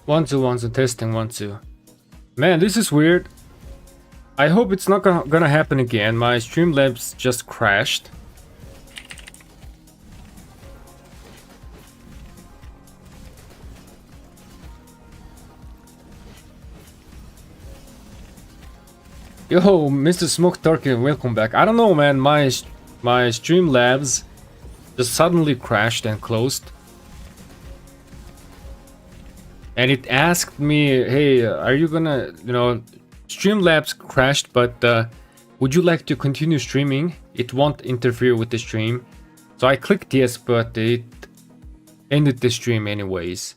1 2 1 2 testing 1 2. Man, this is weird. I hope it's not gonna happen again. My Streamlabs just crashed. Yo, Mr. Smoke Turkey, welcome back. I don't know, man. My Streamlabs just suddenly crashed and closed. And it asked me, hey, are you gonna, Streamlabs crashed, but would you like to continue streaming? It won't interfere with the stream. So I clicked yes, but it ended the stream anyways.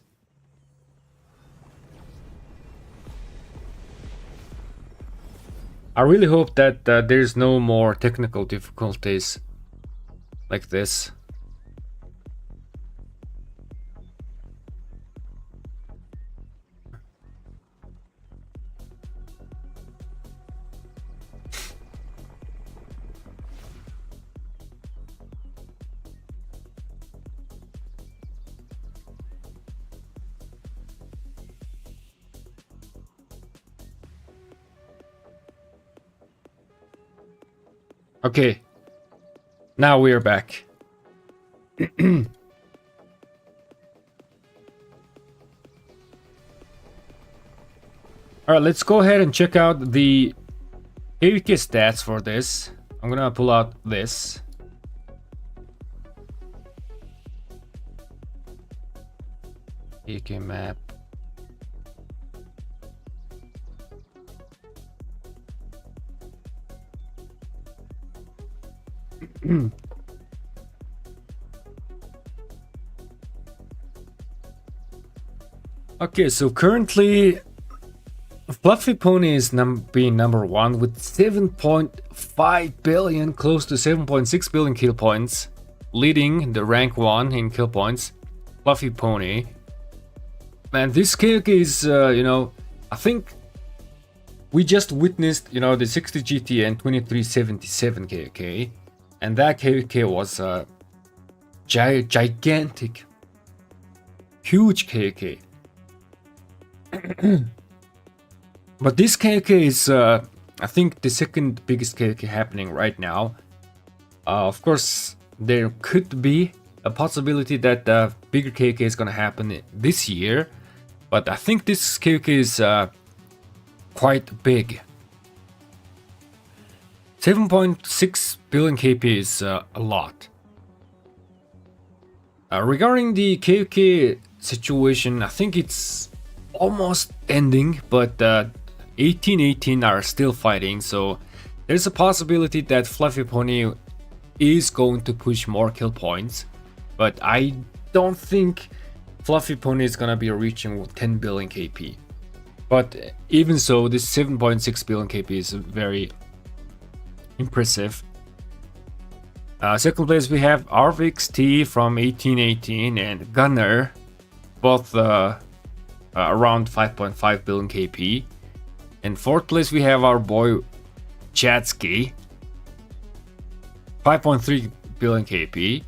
I really hope that there's no more technical difficulties like this. Okay, now we are back. Alright, let's go ahead and check out the KVK stats for this. I'm gonna pull out this. KVK map. Okay, so currently Fluffy Pony is being number 1 with 7.5 billion, close to 7.6 billion kill points, leading the rank 1 in kill points. Fluffy Pony. Man, this KVK is, I think we just witnessed, the 60 GT and 2377 KVK. And that KVK was gigantic, huge KVK. But this KVK is, I think, the second biggest KVK happening right now. Of course, there could be a possibility that the bigger KVK is gonna happen this year, but I think this KVK is quite big. 7.6 billion KP is a lot. Regarding the KVK situation, I think it's almost ending, but 1818 are still fighting, so there's a possibility that Fluffy Pony is going to push more kill points, but I don't think Fluffy Pony is gonna be reaching 10 billion KP. But even so, this 7.6 billion KP is very impressive. Second place we have RVXT from 1818 and Gunner, both around 5.5 billion KP. In fourth place we have our boy Chatsky, 5.3 billion KP.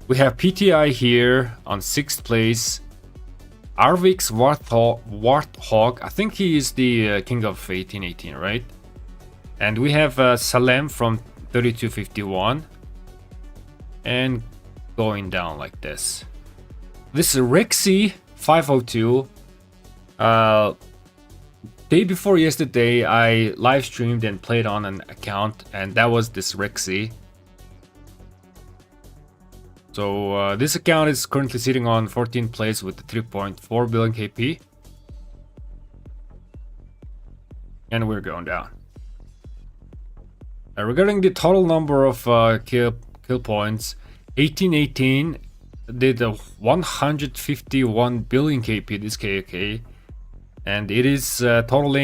We have PTI here on 6th place. RVX Warthog, I think he is the king of 1818, right? And we have Salem from 3251 and going down like this. This is Rexy 502. Day before yesterday, I live streamed and played on an account, and that was this Rexy. So this account is currently sitting on 14th place with 3.4 billion KP. And we're going down. Regarding the total number of kill points, 1818 did a 151 billion KP this KVK, and it is total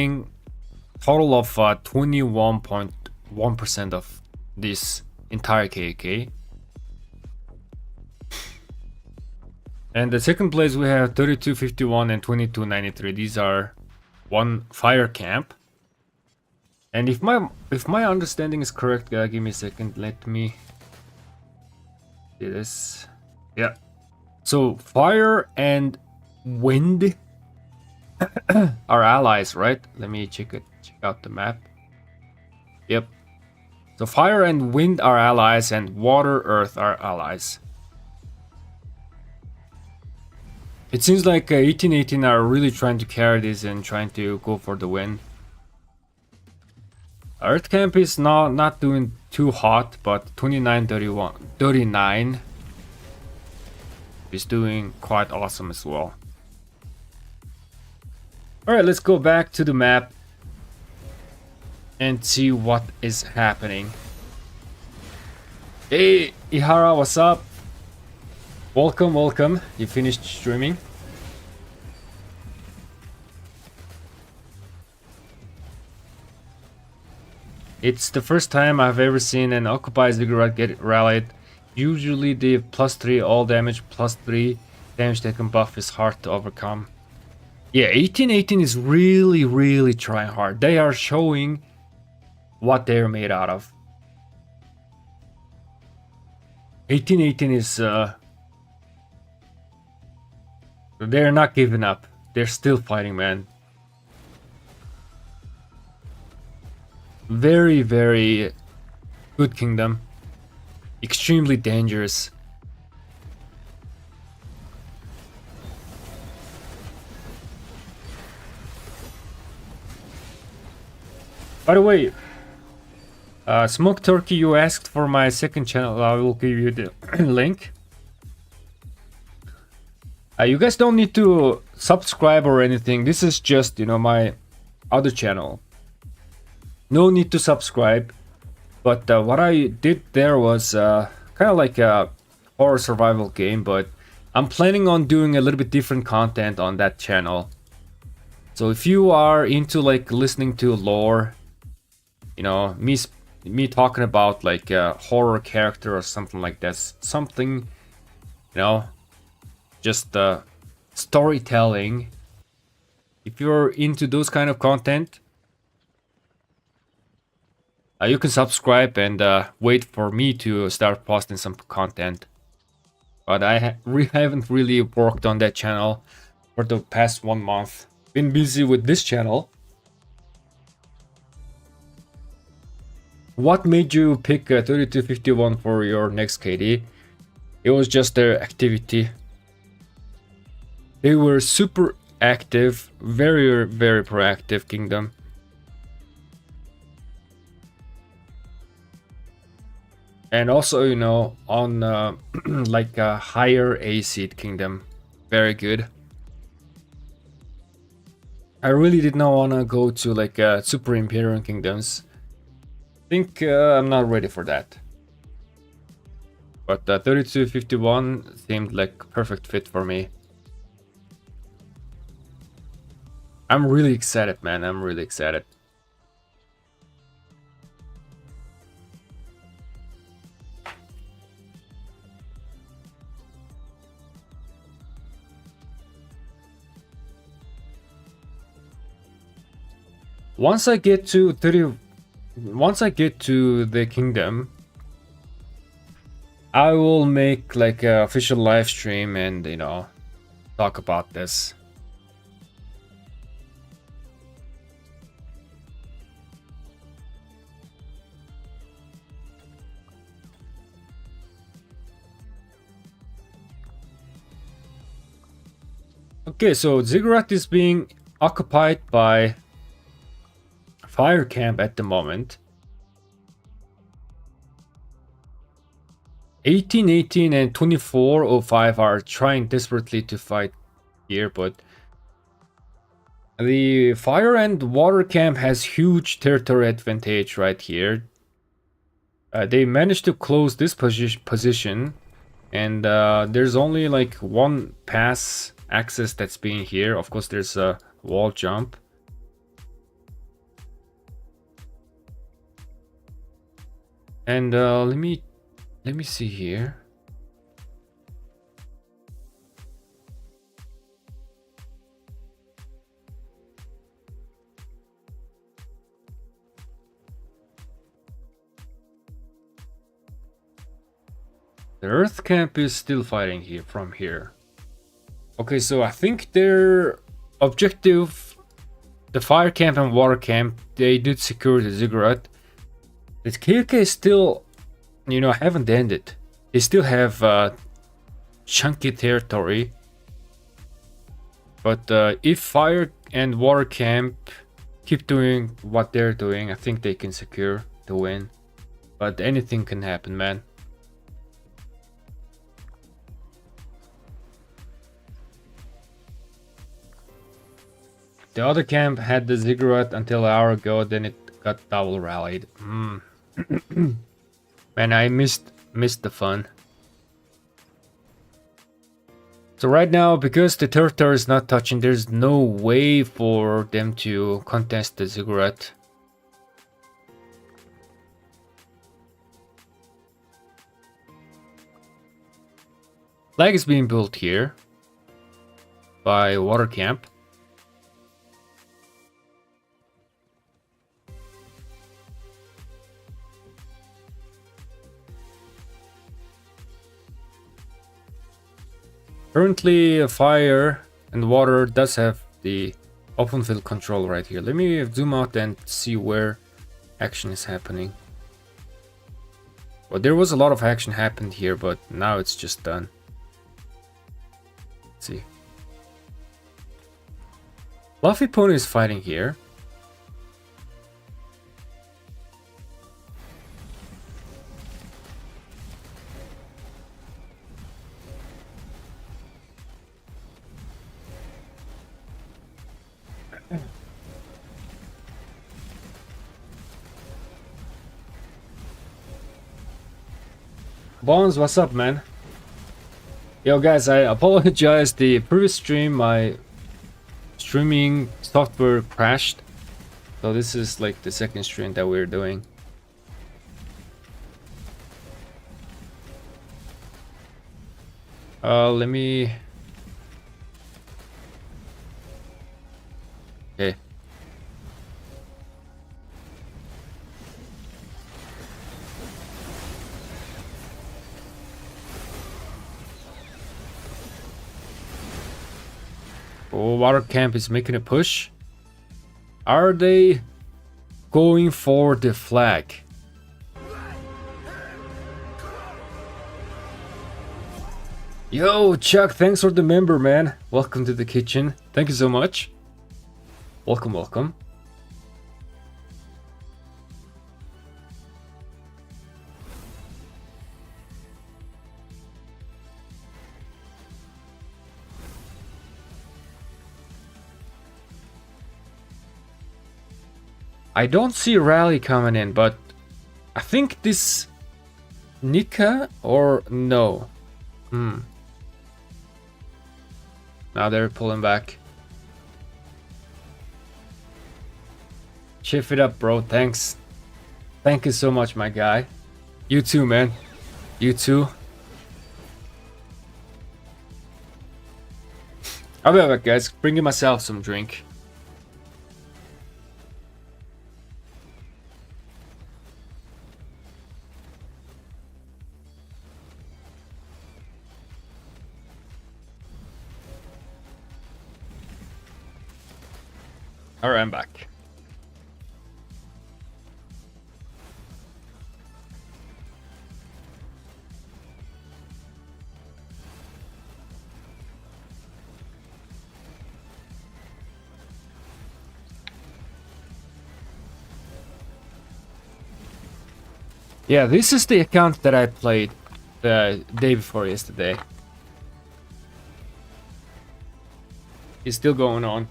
of 21.1% of this entire KVK. And the second place we have 3251 and 2293. These are one fire camp. And if my understanding is correct, give me a second. Let me see this. Yeah. So fire and wind our allies, right? Let me check out the map. Yep. So fire and wind are allies, and water, earth are allies. It seems like 1818 are really trying to carry this and trying to go for the win. Earth camp is not doing too hot, but 39 is doing quite awesome as well. Alright, let's go back to the map and see what is happening. Hey, Ihara, what's up? Welcome, welcome. You finished streaming? It's the first time I've ever seen an Occupy Ziggurat get rallied. Usually the +3 all damage, +3 damage taken buff is hard to overcome. Yeah, 1818 is really trying hard. They are showing what they're made out of. 1818 is they're not giving up. They're still fighting, man. Very good kingdom. Extremely dangerous. By the way, Smoke Turkey, you asked for my second channel. I will give you the link. You guys don't need to subscribe or anything. This is just, you know, my other channel. No need to subscribe. But what I did there was kind of like a horror survival game, but I'm planning on doing a little bit different content on that channel. So if you are into like listening to lore, you know, me talking about like a horror character or something like that, something, you know, just storytelling. If you're into those kind of content, you can subscribe and wait for me to start posting some content. But I haven't really worked on that channel for the past 1 month. Been busy with this channel. What made you pick 3251 for your next KD? It was just their activity. They were super active, very proactive kingdom. And also, you know, on like a higher A seed kingdom. Very good. I really did not want to go to like super Imperial kingdoms. I think I'm not ready for that. But 3251 seemed like perfect fit for me. I'm really excited, man. I'm really excited. Once I get to the kingdom, I will make like an official live stream and, you know, talk about this. Okay, so Ziggurat is being occupied by Fire Camp at the moment. 1818 and 2405 are trying desperately to fight here, but the Fire and Water Camp has huge territory advantage right here. They managed to close this position, and there's only like one pass access that's being here. Of course, there's a wall jump. And let me see here. The Earth Camp is still fighting here from here. Okay, so I think they're objective, the fire camp and water camp, they did secure the ziggurat. But KVK is still, haven't ended. They still have chunky territory. But if fire and water camp keep doing what they're doing, I think they can secure the win. But anything can happen, man. The other camp had the ziggurat until an hour ago, then it got double rallied. Man, I missed the fun. So right now, because the territory is not touching, there's no way for them to contest the ziggurat. Flag is being built here by water camp. Currently, fire and water does have the open field control right here. Let me zoom out and see where action is happening. Well, there was a lot of action happened here, but now it's just done. Let's see. Fluffy Pony is fighting here. Bones, what's up, man? Yo, guys, I apologize. The previous stream, my streaming software crashed. So this is like the second stream that we're doing. Let me... Okay. Oh, water camp is making a push. Are they going for the flag? Yo, Chuck, thanks for the member, man. Welcome to the kitchen. Thank you so much. Welcome, welcome. I don't see rally coming in, but I think this Nika or no. Now they're pulling back. Shift it up, bro. Thanks. Thank you so much, my guy. You too, man. You too. I'll be right back, guys. Bringing myself some drink. Alright, I'm back. Yeah, this is the account that I played the day before yesterday. It's still going on.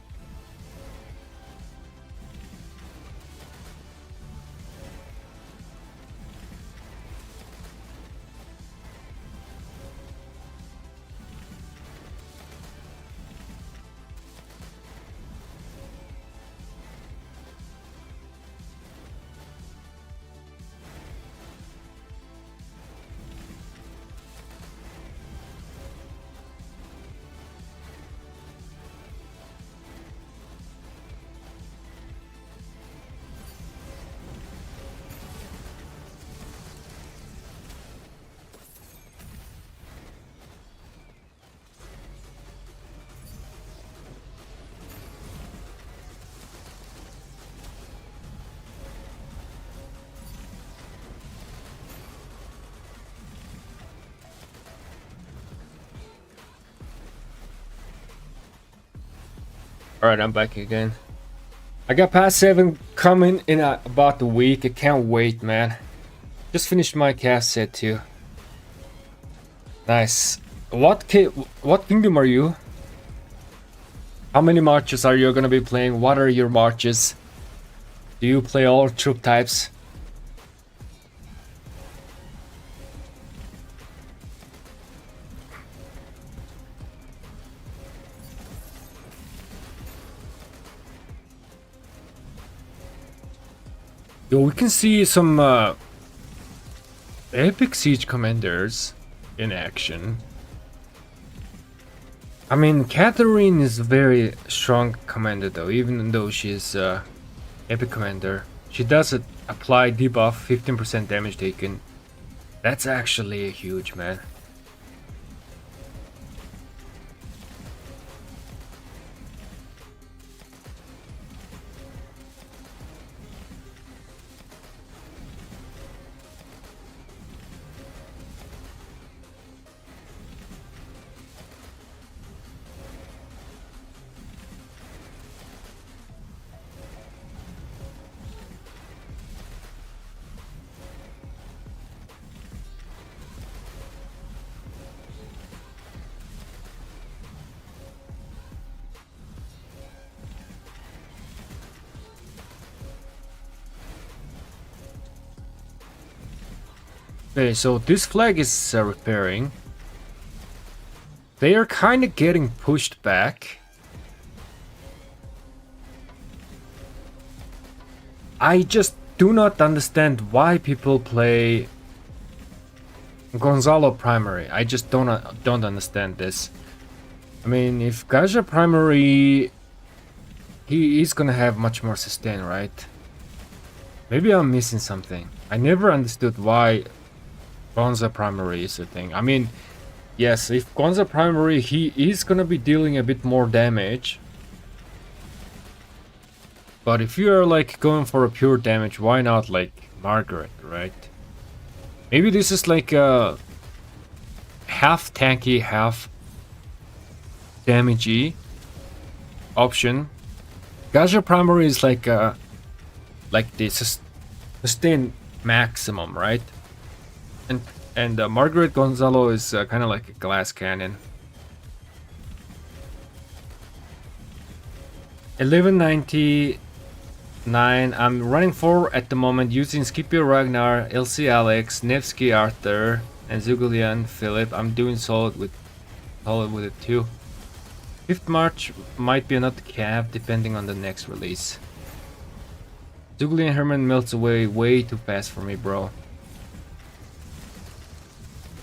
Alright, I'm back again. I got past 7 coming in about a week. I can't wait, man. Just finished my cast set too. Nice. What kingdom are you? How many marches are you gonna be playing? What are your marches? Do you play all troop types? Yo, we can see some epic siege commanders in action. I mean, Catherine is a very strong commander though, even though she's epic commander. She does apply debuff 15% damage taken. That's actually huge, man. Okay, so this flag is repairing. They are kind of getting pushed back. I just do not understand why people play Gonzalo primary. I just don't understand this. I mean, if Gaja primary, he is gonna have much more sustain, right? Maybe I'm missing something. I never understood why Gonza primary is a thing. I mean, yes, if Gonza primary, he is gonna be dealing a bit more damage. But if you are like going for a pure damage, why not like Margaret, right? Maybe this is like a half tanky, half damagey option. Gaja primary is like the sustain maximum, right? And Margaret Gonzalo is kind of like a glass cannon. 1199. I'm running 4 at the moment using Scipio Ragnar, LC Alex, Nevsky Arthur, and Zugulian Philip. I'm doing solid with it too. 5th March might be another cav depending on the next release. Zugulian Herman melts away way too fast for me, bro.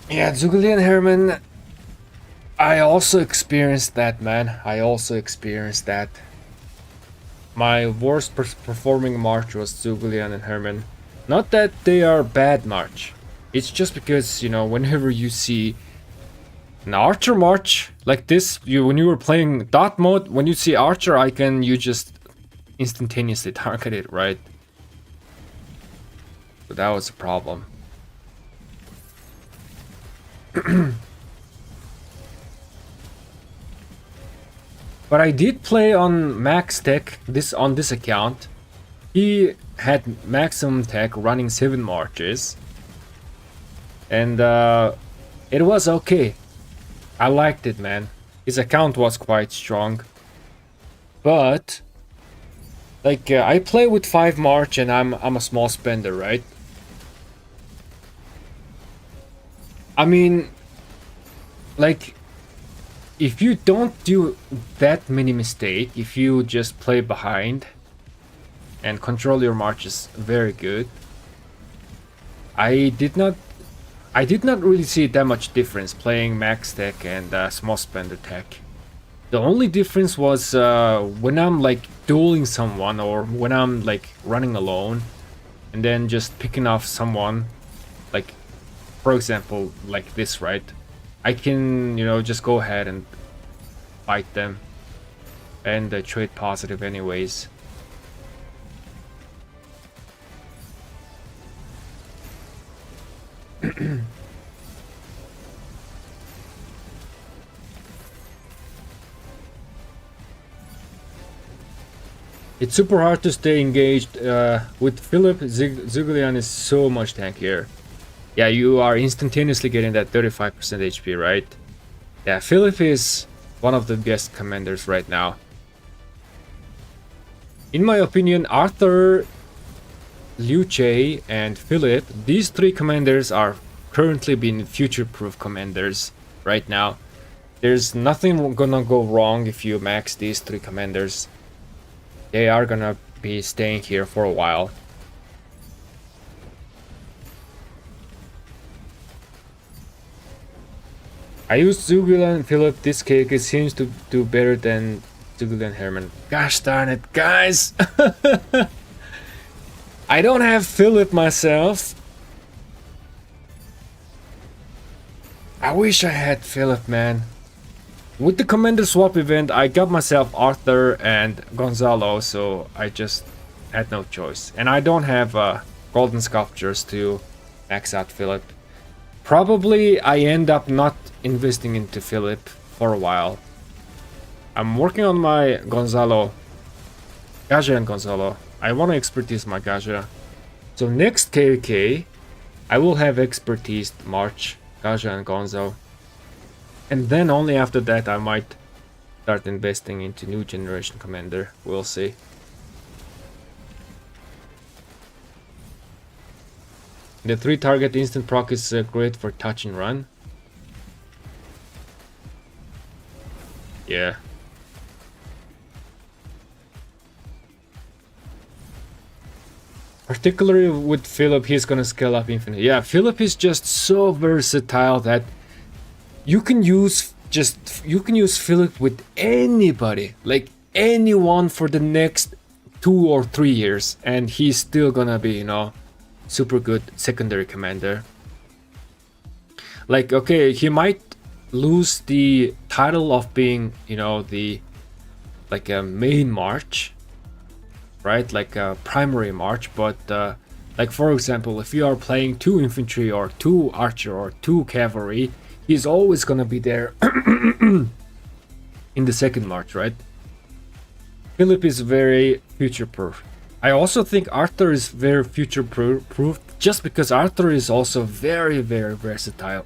Yeah, Zugulian Herman, I also experienced that, man. I also experienced that. My worst performing march was Zugulian and Herman. Not that they are bad march. It's just because, you know, whenever you see an archer march like this, when you were playing dot mode, when you see archer icon, you just instantaneously target it, right? But that was a problem. But I did play on max tech on this account. He had maximum tech running 7 marches. And it was okay. I liked it, man. His account was quite strong. But like I play with 5 march and I'm a small spender, right? I mean, like, if you don't do that many mistakes, if you just play behind and control your marches very good, I did not really see that much difference playing max tech and small spender tech. The only difference was when I'm like dueling someone or when I'm like running alone and then just picking off someone, like for example like this, right? I can, you know, just go ahead and fight them and trade positive anyways. It's super hard to stay engaged. With Philip, Zugulian is so much tankier. Yeah, you are instantaneously getting that 35% HP, right? Yeah, Philip is one of the best commanders right now. In my opinion, Arthur, Liu Che, and Philip, these three commanders are currently being future-proof commanders right now. There's nothing gonna go wrong if you max these three commanders. They are gonna be staying here for a while. I used Zugulan Philip. This KVK seems to do better than Zugulan Herman. Gosh darn it, guys! I don't have Philip myself. I wish I had Philip, man. With the commander swap event, I got myself Arthur and Gonzalo, so I just had no choice. And I don't have golden sculptures to max out Philip. Probably I end up not investing into Philip for a while. I'm working on my Gonzalo, Gaja and Gonzalo. I want to expertise my Gaja. So next KVK, I will have expertise March, Gaja and Gonzo. And then only after that I might start investing into new generation commander. We'll see. The 3 target instant proc is great for touch and run. Yeah. Particularly with Philip, he's gonna scale up infinite. Yeah, Philip is just so versatile that you can use Philip with anybody, like anyone for the next 2 or 3 years, and he's still gonna be, you know, super good secondary commander. Like, okay, he might lose the title of being, you know, the like a main march, right? Like a primary march, but like for example, if you are playing 2 infantry or 2 archer or 2 cavalry, he's always gonna be there in the second march, right? Philip is very future-proof. I also think Arthur is very future-proof just because Arthur is also very, very versatile.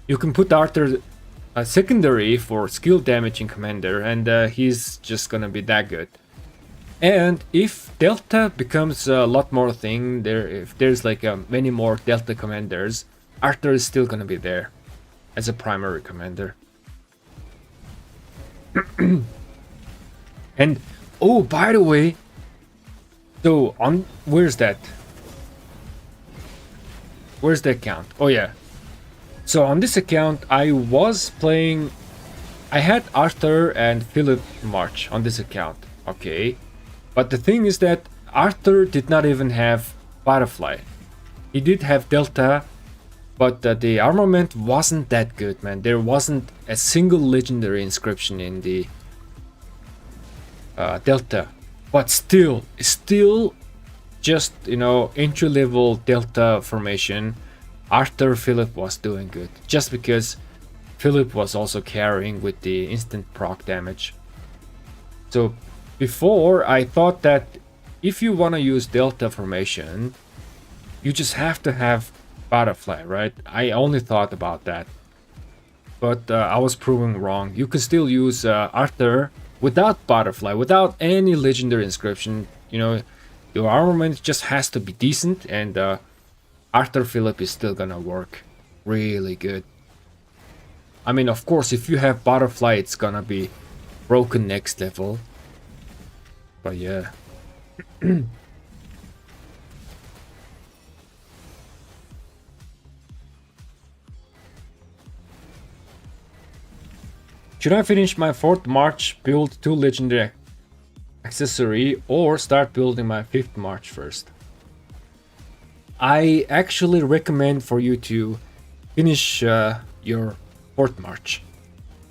You can put Arthur secondary for skill damaging commander, and he's just gonna be that good. And if Delta becomes a lot more thing, if there's like many more Delta commanders, Arthur is still gonna be there as a primary commander. And oh, by the way, so on where's that account? Oh yeah. So on this account I had Arthur and Philip March on this account. Okay. But the thing is that Arthur did not even have Butterfly. He did have Delta, but the armament wasn't that good, man. There wasn't a single legendary inscription in the Delta. But still just, you know, entry level Delta formation, Arthur Philip was doing good. Just because Philip was also carrying with the instant proc damage. So before, I thought that if you want to use Delta formation, you just have to have Butterfly, right? I only thought about that. But I was proven wrong. You can still use Arthur without Butterfly, without any legendary inscription. You know, your armament just has to be decent, and Arthur Philip is still gonna work really good. I mean, of course, if you have Butterfly, it's gonna be broken next level. But yeah. Should I finish my 4th March, build 2 legendary accessory, or start building my 5th March first? I actually recommend for you to finish your 4th March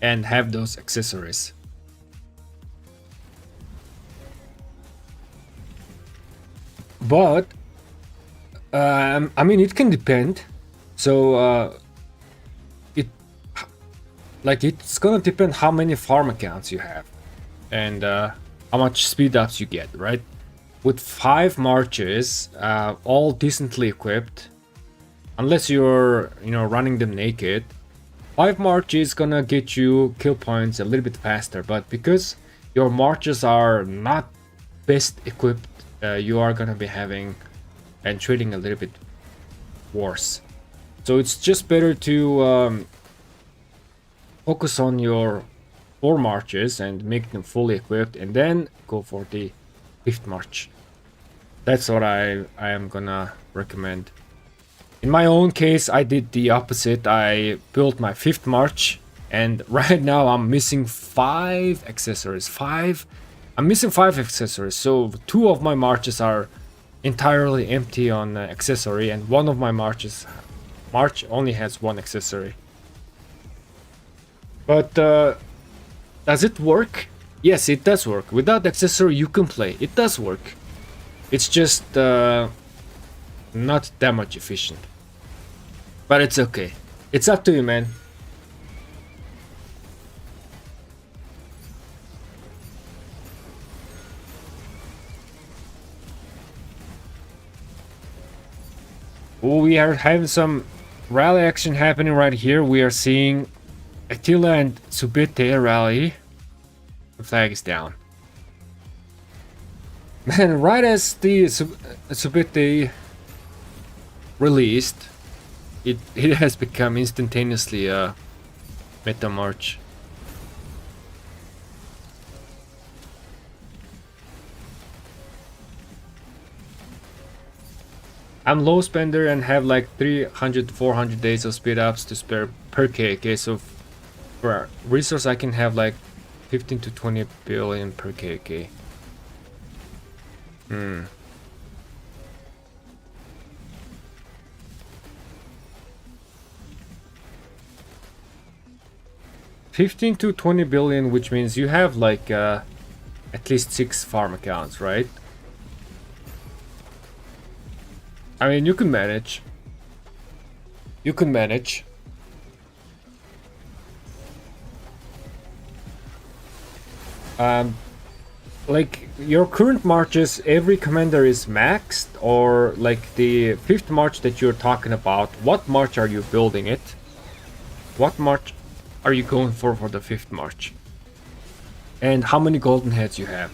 and have those accessories. But I mean, it can depend. So it's gonna depend how many farm accounts you have, and how much speed ups you get, right? With 5 marches, all decently equipped, unless you're, running them naked, 5 marches is gonna get you kill points a little bit faster. But because your marches are not best equipped, you are gonna be having and trading a little bit worse. So it's just better to focus on your 4 marches and make them fully equipped, and then go for the 5th march. That's what I am gonna recommend. In my own case, I did the opposite. I built my 5th march, and right now I'm missing 5 accessories. I'm missing 5 accessories, so 2 of my marches are entirely empty on accessory, and one of my march only has 1 accessory. But does it work? Yes, it does work. Without accessory, you can play. It does work. It's just not that much efficient. But it's okay. It's up to you, man. We are having some rally action happening right here. We are seeing Attila and Spectate rally. The flag is down. Man, right as the Spectate released, it has become instantaneously a meta march. I'm low spender and have like 300 to 400 days of speed ups to spare per KVK, so for resource I can have like 15 to 20 billion per KVK. 15 to 20 billion, which means you have like at least 6 farm accounts, right? I mean, you can manage. You can manage. Like your current marches, every commander is maxed, or like the 5th march that you're talking about, what march are you building it? What march are you going for the 5th march? And how many golden heads you have?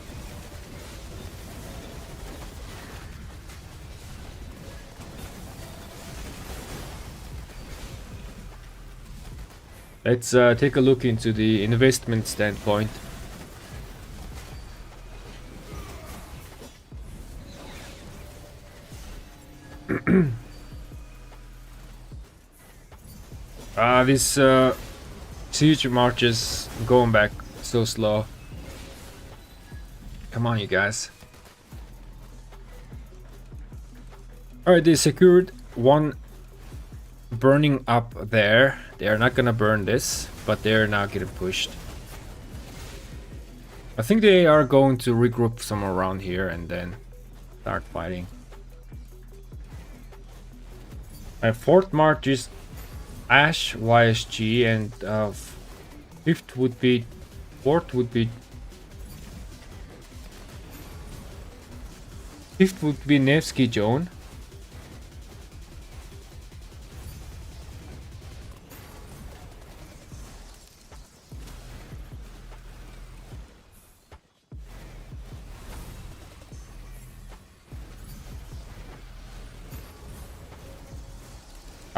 Let's take a look into the investment standpoint. This siege march is going back so slow. Come on, you guys. Alright, they secured 1 burning up there. They are not gonna burn this, but they are now getting pushed. I think they are going to regroup somewhere around here and then start fighting. My 4th march is Ash YSG, and 5th would be, 4th would be, 5th would be Nevsky Joan.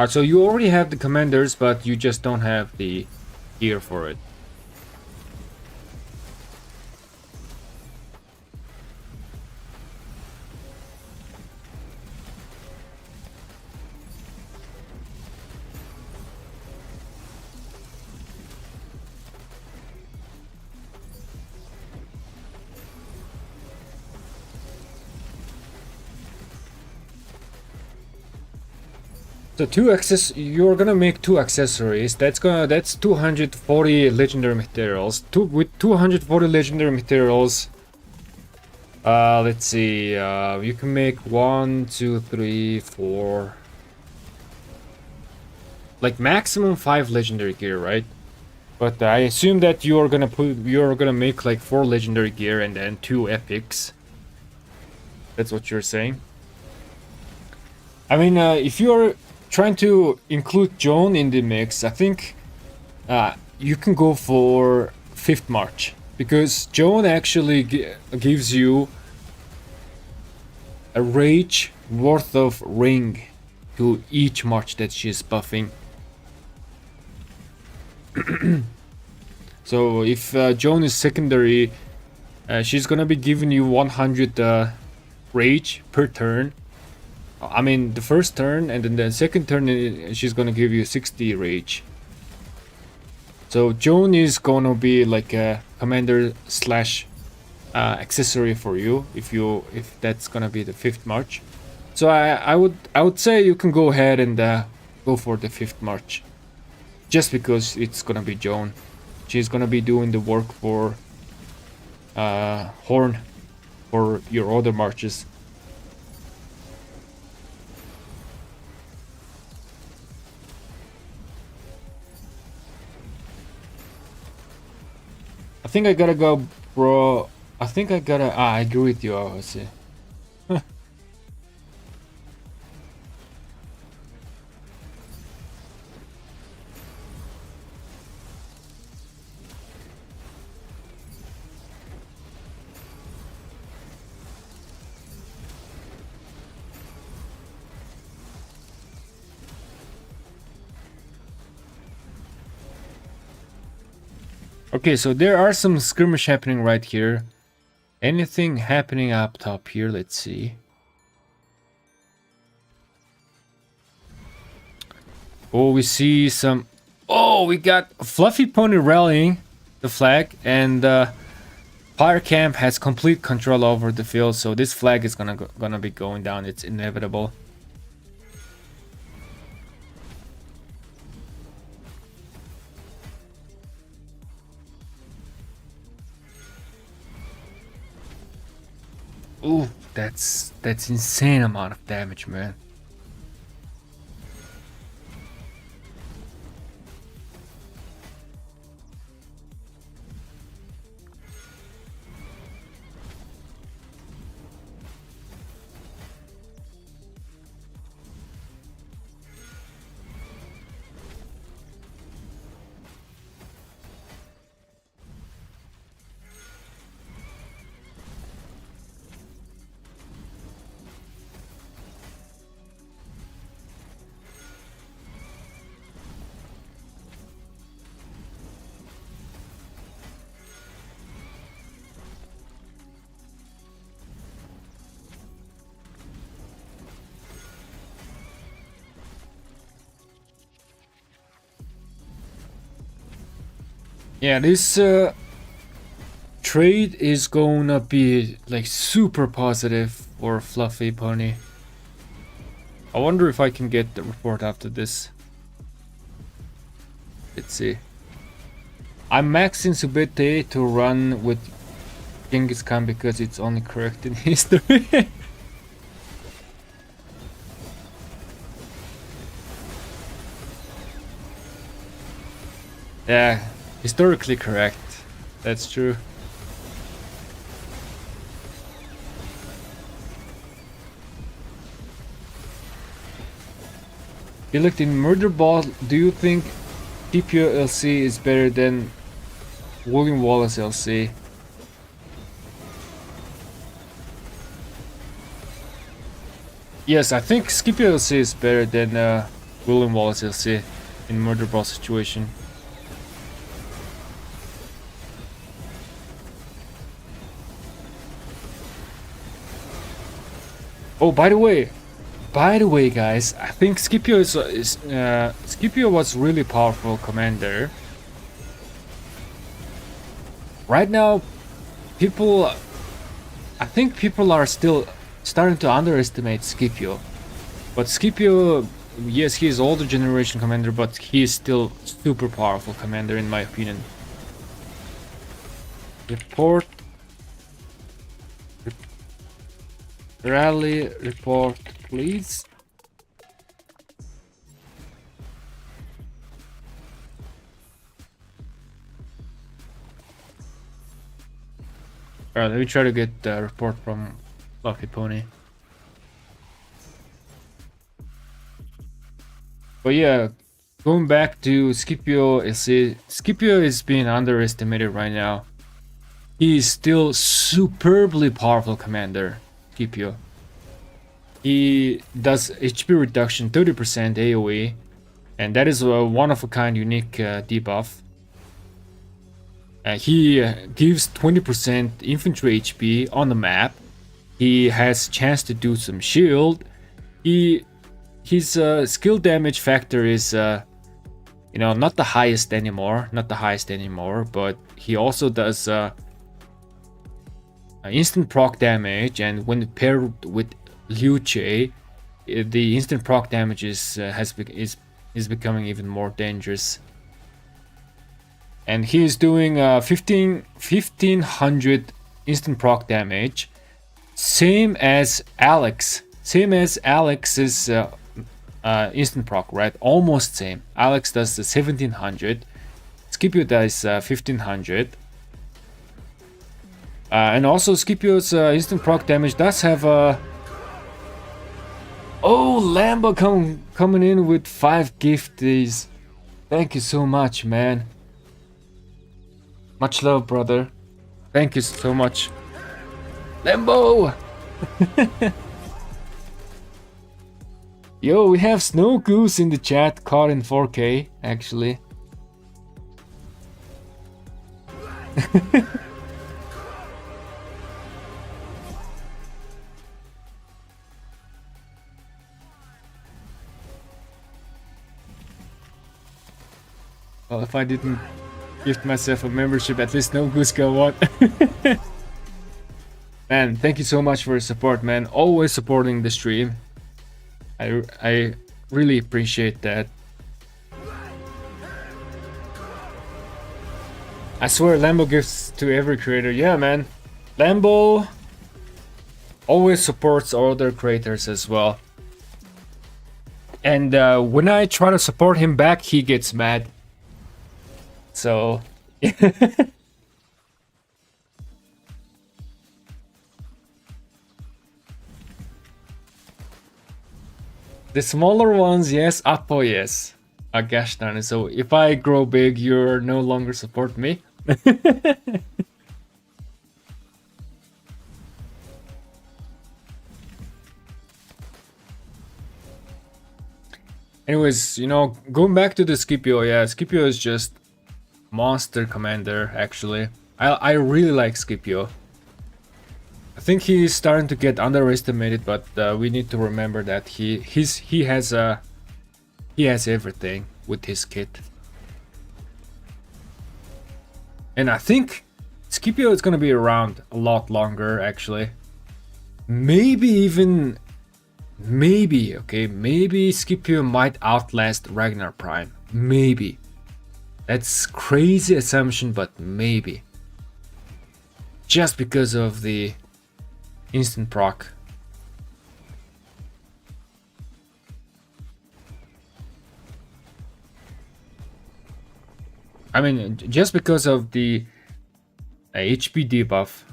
So you already have the commanders, but you just don't have the gear for it. So you're gonna make 2 accessories. That's 240 legendary materials. With 240 legendary materials, let's see, you can make 1, 2, 3, 4, like maximum 5 legendary gear, right? But I assume that you're gonna make like 4 legendary gear and then 2 epics. That's what you're saying. I mean, if you're trying to include Joan in the mix, I think you can go for 5th March, because Joan actually gives you a rage worth of ring to each March that she's buffing. So if Joan is secondary, she's gonna be giving you 100 rage per turn. I mean, the first turn, and then the second turn she's gonna give you 60 rage. So Joan is gonna be like a commander slash accessory for you if that's gonna be the 5th March. So I would say you can go ahead and go for the 5th March, just because it's gonna be Joan. She's gonna be doing the work for Horn for your other marches. I think I gotta go, bro. I think I gotta. I agree with you, obviously. Okay, so there are some skirmish happening right here. Anything happening up top here? Let's see. Oh, we see some. Oh, we got Fluffy Pony rallying the flag, and Fire Camp has complete control over the field. So this flag is gonna be going down. It's inevitable. Ooh, that's insane amount of damage, man. Yeah, this trade is gonna be like super positive for Fluffy Pony. I wonder if I can get the report after this. Let's see. I'm maxing Spectate to run with Genghis Khan because it's only correct in history. Yeah, historically correct. That's true. Bilegt in Murder Ball, do you think TPO LC is better than William Wallace LC? Yes, I think Scipio LC is better than William Wallace LC in Murder Ball situation. Oh, by the way, guys, I think Scipio Scipio was really powerful commander. Right now, I think people are still starting to underestimate Scipio. But Scipio, yes, he is older generation commander, but he is still super powerful commander in my opinion. Report. Rally report, please. Alright, let me try to get the report from Fluffy Pony. But yeah, going back to Scipio, Scipio is being underestimated right now. He is still superbly powerful commander, Scipio. He does HP reduction 30% AoE, and that is a one-of-a-kind unique debuff. He gives 20% infantry HP on the map. He has a chance to do some shield. His skill damage factor is, you know, not the highest anymore. But he also does instant proc damage, and when paired with Liu Che, the instant proc damage is becoming even more dangerous. And he is doing 1500 instant proc damage, same as Alex's instant proc, right? Almost same. Alex does the 1700, Scipio does 1500. And also Scipio's instant proc damage does have a... Oh, Lambo coming in with 5 gifties. Thank you so much, man. Much love, brother. Thank you so much. Lambo! Yo, we have Snow Goose in the chat, caught in 4K, actually. Well, if I didn't gift myself a membership, at least Snow Goose got one. Man, thank you so much for your support, man. Always supporting the stream. I really appreciate that. I swear Lambo gives to every creator. Yeah, man. Lambo always supports other creators as well. And when I try to support him back, he gets mad. So... The smaller ones, yes. Apo, yes. Gosh darn it. So if I grow big, you're no longer support me. Anyways, you know, going back to the Scipio, yeah, Scipio is just monster commander, actually. I really like Scipio. I think he's starting to get underestimated, but we need to remember that he has everything with his kit. And I think Scipio is gonna be around a lot longer, actually. Maybe Scipio might outlast Ragnar Prime. Maybe. That's crazy assumption, but maybe. Just because of the instant proc. I mean, just because of the HP debuff.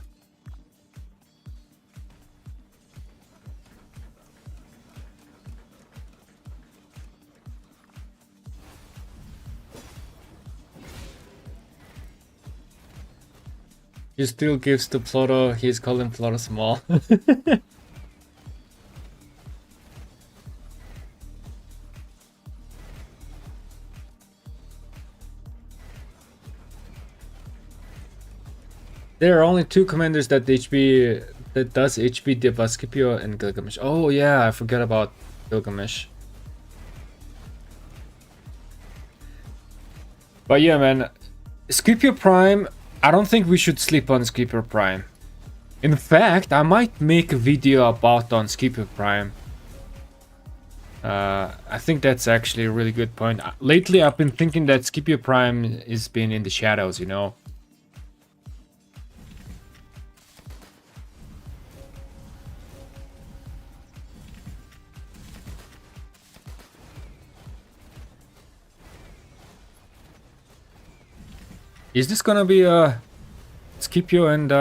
He still gives to Pluto, he's calling Pluto small. There are only 2 commanders that does HP debuff, Scipio and Gilgamesh. Oh yeah, I forgot about Gilgamesh. But yeah, man, Scipio Prime, I don't think we should sleep on Scipio Prime. In fact, I might make a video about on Scipio Prime. I think that's actually a really good point. Lately, I've been thinking that Scipio Prime is been in the shadows, you know. Is this gonna be Scipio and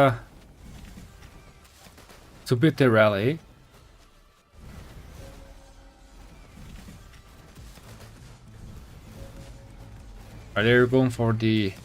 to beat the rally. Are they going for the